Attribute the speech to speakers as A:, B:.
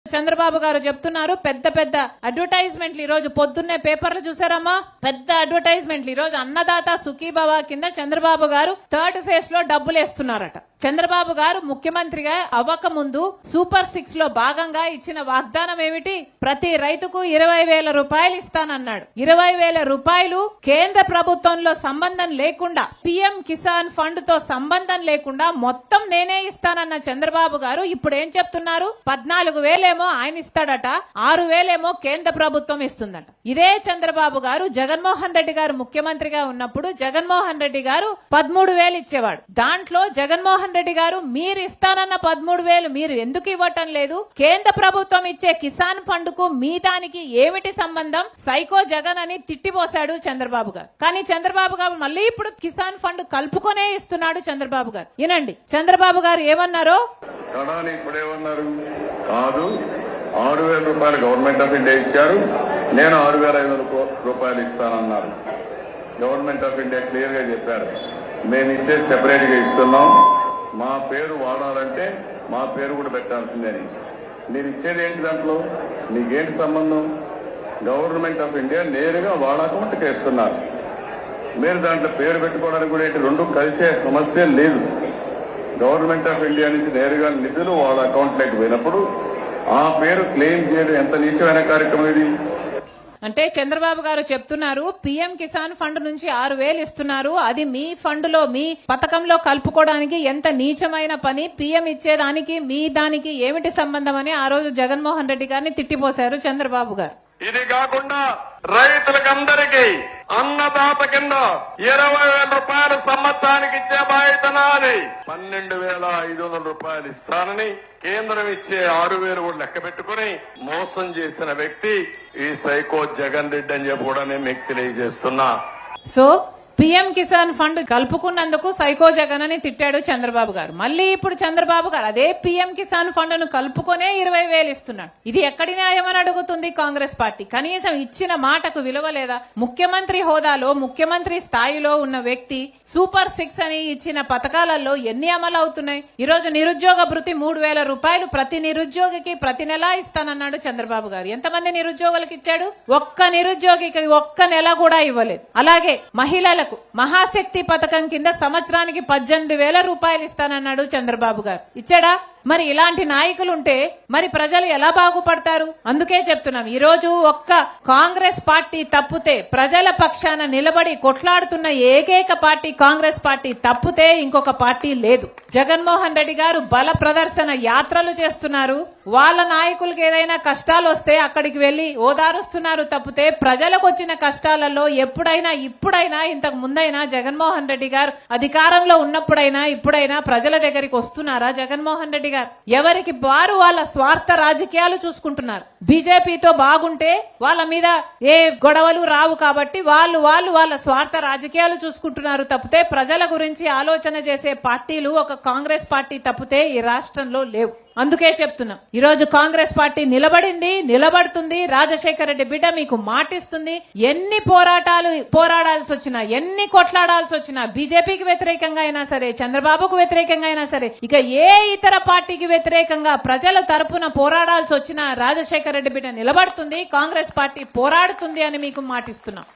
A: చంద్రబాబు గారు చెప్తున్నారు పెద్ద పెద్ద అడ్వర్టైజ్మెంట్లు ఈ రోజు పొద్దున్నే పేపర్లు చూసారమ్మా పెద్ద అడ్వర్టైజ్మెంట్లు ఈ రోజు అన్నదాత సుఖీభవ కింద చంద్రబాబు గారు థర్డ్ ఫేజ్ లో డబ్బులు వేస్తున్నారట. చంద్రబాబు గారు ముఖ్యమంత్రిగా అవ్వక ముందు సూపర్ 6 లో భాగంగా ఇచ్చిన వాగ్దానం ఏమిటి? ప్రతి రైతుకు 20,000 రూపాయలు ఇస్తానన్నాడు. 20,000 రూపాయలు కేంద్ర ప్రభుత్వంలో సంబంధం లేకుండా పిఎం కిసాన్ ఫండ్ తో సంబంధం లేకుండా మొత్తం నేనే ఇస్తానన్న చంద్రబాబు గారు ఇప్పుడు ఏం చెప్తున్నారు? 14,000 ఆయన ఇస్తాడట, 6,000 కేంద్ర ప్రభుత్వం ఇస్తుందట. ఇదే చంద్రబాబు గారు జగన్మోహన్ రెడ్డి గారు ముఖ్యమంత్రిగా ఉన్నప్పుడు జగన్మోహన్ రెడ్డి గారు 13,000 ఇచ్చేవాడు. దాంట్లో జగన్మోహన్ రెడ్డి గారు మీరు ఇస్తానన్న 13,000 మీరు ఎందుకు ఇవ్వటం లేదు? కేంద్ర ప్రభుత్వం ఇచ్చే కిసాన్ ఫండ్ కు మీ దానికి ఏమిటి సంబంధం? సైకో జగన్ అని తిట్టిపోశాడు చంద్రబాబు గారు. కానీ చంద్రబాబు గారు మళ్ళీ ఇప్పుడు కిసాన్ ఫండ్ కలుపుకొనే ఇస్తున్నాడు చంద్రబాబు గారు. వినండి చంద్రబాబు గారు ఏమన్నారో.
B: కాదు, 6,000 రూపాయలు గవర్నమెంట్ ఆఫ్ ఇండియా ఇచ్చారు, నేను 6,500 రూపాయలు ఇస్తానన్నారు. గవర్నమెంట్ ఆఫ్ ఇండియా క్లియర్ గా చెప్పారు, మేము ఇచ్చేది సెపరేట్ గా ఇస్తున్నాం, మా పేరు వాడాలంటే మా పేరు కూడా పెట్టాల్సిందని. మీరు ఇచ్చేది ఏంటి? దాంట్లో మీకేంటి సంబంధం? గవర్నమెంట్ ఆఫ్ ఇండియా నేరుగా వాళ్ళ అకౌంట్కి వేస్తున్నారు, మీరు దాంట్లో పేరు పెట్టుకోవడానికి కూడా ఏంటి? రెండు కలిసే సమస్య లేదు. గవర్నమెంట్ ఆఫ్ ఇండియా నుంచి నేరుగా నిధులు వాళ్ళ అకౌంట్లోకి పోయినప్పుడు ఆ పేరు క్లెయిమ్ చేయడం ఎంత నీచమైన కార్యక్రమం ఇది?
A: అంటే చంద్రబాబు గారు చెప్తున్నారు పిఎం కిసాన్ ఫండ్ నుంచి 6,000 ఇస్తున్నారు, అది మీ ఫండ్ లో మీ పథకంలో కలుపుకోవడానికి ఎంత నీచమైన పని, పిఎం ఇచ్చేదానికి మీ దానికి ఏమిటి సంబంధం అని ఆ రోజు జగన్మోహన్ రెడ్డి గారిని తిట్టిపోశారు చంద్రబాబు గారు.
B: ఇది కాకుండా రైతులకందరికీ అన్నదాత కింద 20,000 రూపాయలు సంవత్సరానికి ఇచ్చే బాధ్యత నాది. 12,500 రూపాయలు ఇస్తానని కేంద్రం ఇచ్చే 6,000 కూడా లెక్క పెట్టుకుని మోసం చేసిన వ్యక్తి ఈ సైకో జగన్ రెడ్డి అని చెప్పి కూడా నేను మీకు తెలియజేస్తున్నా.
A: సో పిఎం కిసాన్ ఫండ్ కలుపుకున్నందుకు సైకో జగన్ అని తిట్టాడు చంద్రబాబు గారు. మళ్ళీ ఇప్పుడు చంద్రబాబు గారు అదే పిఎం కిసాన్ ఫండ్ ను కలుపుకొనే 20,000 ఇస్తున్నాడు. ఇది ఎక్కడి న్యాయం అని అడుగుతుంది కాంగ్రెస్ పార్టీ. కనీసం ఇచ్చిన మాటకు విలువ లేదా? ముఖ్యమంత్రి హోదాలో ముఖ్యమంత్రి స్థాయిలో ఉన్న వ్యక్తి సూపర్ 6 అని ఇచ్చిన పథకాలలో ఎన్ని అమలు అవుతున్నాయి? ఈ రోజు నిరుద్యోగ భృతి 3,000 రూపాయలు ప్రతి నిరుద్యోగికి ప్రతి నెల ఇస్తానన్నాడు చంద్రబాబు గారు. ఎంతమంది నిరుద్యోగులకు ఇచ్చాడు? ఒక్క నిరుద్యోగికి ఒక్క నెల కూడా ఇవ్వలేదు. అలాగే మహిళలకు మహాశక్తి పథకం కింద సంవత్సరానికి 18,000 రూపాయలు ఇస్తానన్నాడు చంద్రబాబు గారు. ఇచ్చాడా? మరి ఇలాంటి నాయకులు ఉంటే మరి ప్రజలు ఎలా బాగుపడతారు? అందుకే చెప్తున్నాం, ఈ రోజు ఒక్క కాంగ్రెస్ పార్టీ తప్పితే, ప్రజల పక్షాన నిలబడి కొట్లాడుతున్న ఏకైక పార్టీ కాంగ్రెస్ పార్టీ తప్పితే ఇంకొక పార్టీ లేదు. జగన్మోహన్ రెడ్డి గారు బల ప్రదర్శన యాత్రలు చేస్తున్నారు. వాళ్ళ నాయకులకు ఏదైనా కష్టాలు వస్తే అక్కడికి వెళ్లి ఓదారుస్తున్నారు తప్పితే ప్రజలకు వచ్చిన కష్టాలలో ఎప్పుడైనా ఇప్పుడైనా ఇంతకు ముందైనా జగన్మోహన్ రెడ్డి గారు అధికారంలో ఉన్నప్పుడైనా ఇప్పుడైనా ప్రజల దగ్గరికి వస్తున్నారా? జగన్మోహన్ రెడ్డి గారు ఎవరికి వారు వాళ్ళ స్వార్థ రాజకీయాలు చూసుకుంటున్నారు. బీజేపీతో బాగుంటే వాళ్ళ మీద ఏ గొడవలు రావు కాబట్టి వాళ్ళ స్వార్థ రాజకీయాలు చూసుకుంటున్నారు తప్పితే ప్రజల గురించి ఆలోచన చేసే పార్టీలు ఒక కాంగ్రెస్ పార్టీ తప్పితే ఈ రాష్ట్రంలో లేవు. అందుకే చెప్తున్నాం, ఈ రోజు కాంగ్రెస్ పార్టీ నిలబడింది, నిలబడుతుంది. రాజశేఖర రెడ్డి బిడ్డ మీకు మాటిస్తుంది. ఎన్ని పోరాడాల్సి వచ్చినా, ఎన్ని కొట్లాడాల్సి వచ్చినా, బీజేపీకి వ్యతిరేకంగా అయినా సరే, చంద్రబాబుకు వ్యతిరేకంగా అయినా సరే, ఇక ఏ ఇతర పార్టీకి వ్యతిరేకంగా ప్రజల తరపున పోరాడాల్సి వచ్చినా రాజశేఖర రెడ్డి బిడ్డ నిలబడుతుంది, కాంగ్రెస్ పార్టీ పోరాడుతుంది అని మీకు మాటిస్తున్నాం.